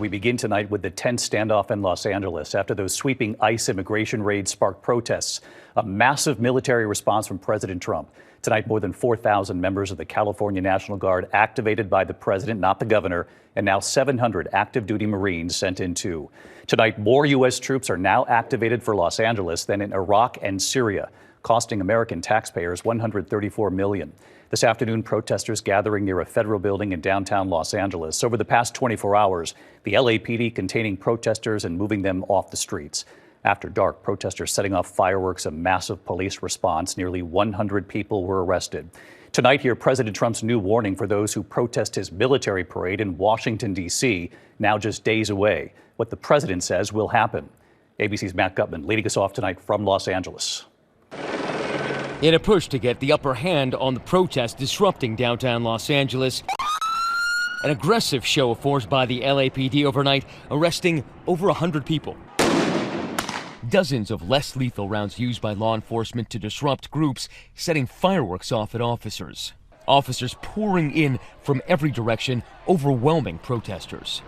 We begin tonight with the tense standoff in Los Angeles after those sweeping ICE immigration raids sparked protests. A massive military response from President Trump. Tonight, more than 4,000 members of the California National Guard activated by the president, not the governor, and now 700 active duty Marines sent in too. Tonight, more U.S. troops are now activated for Los Angeles than in Iraq and Syria, costing American taxpayers $134 million. This afternoon, protesters gathering near a federal building in downtown Los Angeles. Over the past 24 hours, the LAPD containing protesters and moving them off the streets. After dark, protesters setting off fireworks, a massive police response. Nearly 100 people were arrested. Tonight, hear President Trump's new warning for those who protest his military parade in Washington, D.C., now just days away. What the president says will happen. ABC's Matt Gutman leading us off tonight from Los Angeles. In a push to get the upper hand on the protests disrupting downtown Los Angeles, an aggressive show of force by the LAPD overnight, arresting over 100 people. Dozens of less lethal rounds used by law enforcement to disrupt groups, setting fireworks off at officers. Officers pouring in from every direction, overwhelming protesters.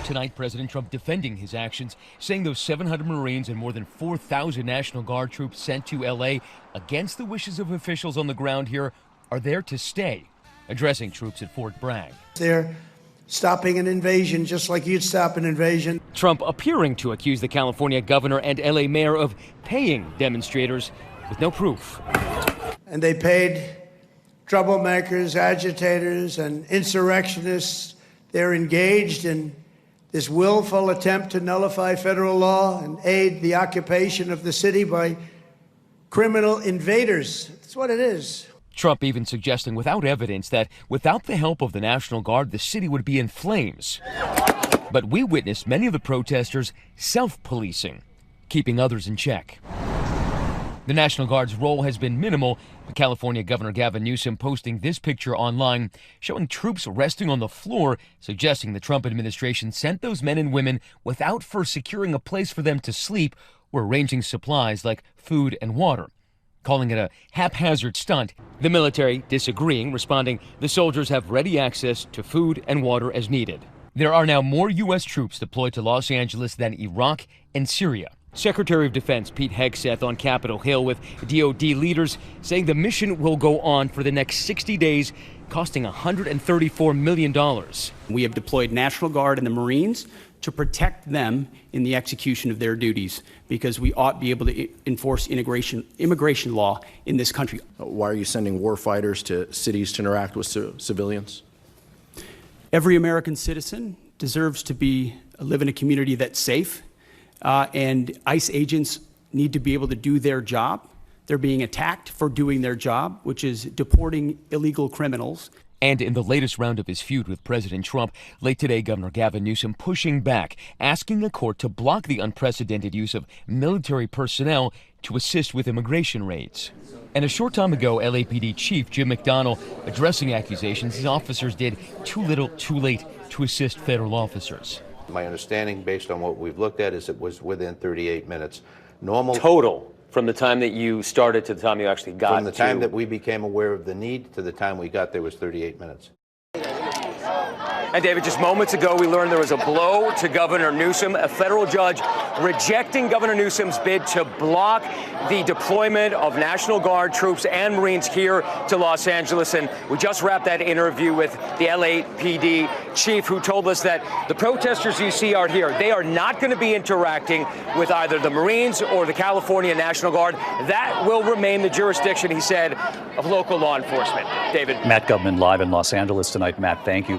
Tonight, President Trump defending his actions, saying those 700 Marines and more than 4,000 National Guard troops sent to L.A. against the wishes of officials on the ground here are there to stay, addressing troops at Fort Bragg. They're stopping an invasion just like you'd stop an invasion. Trump appearing to accuse the California governor and L.A. mayor of paying demonstrators with no proof. And they paid troublemakers, agitators, and insurrectionists. They're engaged in this willful attempt to nullify federal law and aid the occupation of the city by criminal invaders. That's what it is. Trump even suggesting without evidence that without the help of the National Guard, the city would be in flames. But we witnessed many of the protesters self-policing, keeping others in check. The National Guard's role has been minimal, but California Governor Gavin Newsom posting this picture online showing troops resting on the floor, suggesting the Trump administration sent those men and women without first securing a place for them to sleep or arranging supplies like food and water, calling it a haphazard stunt. The military disagreeing, responding, the soldiers have ready access to food and water as needed. There are now more U.S. troops deployed to Los Angeles than Iraq and Syria. Secretary of Defense Pete Hegseth on Capitol Hill with DoD leaders saying the mission will go on for the next 60 days, costing $134 million. We have deployed National Guard and the Marines to protect them in the execution of their duties, because we ought to be able to enforce immigration law in this country. Why are you sending war fighters to cities to interact with civilians? Every American citizen deserves to live in a community that's safe. And ICE agents need to be able to do their job. They're being attacked for doing their job, which is deporting illegal criminals. And in the latest round of his feud with President Trump, late today, Governor Gavin Newsom pushing back, asking the court to block the unprecedented use of military personnel to assist with immigration raids. And a short time ago, LAPD Chief Jim McDonnell addressing accusations his officers did too little, too late to assist federal officers. My understanding, based on what we've looked at, is it was within 38 minutes. Normal total from the time that you started to the time you actually got from the time that we became aware of the need to the time we got there was 38 minutes. And David, just moments ago, we learned there was a blow to Governor Newsom, a federal judge rejecting Governor Newsom's bid to block the deployment of National Guard troops and Marines here to Los Angeles. And we just wrapped that interview with the LAPD chief, who told us that the protesters you see are here. They are not going to be interacting with either the Marines or the California National Guard. That will remain the jurisdiction, he said, of local law enforcement. David. Matt Gutman live in Los Angeles tonight. Matt, thank you.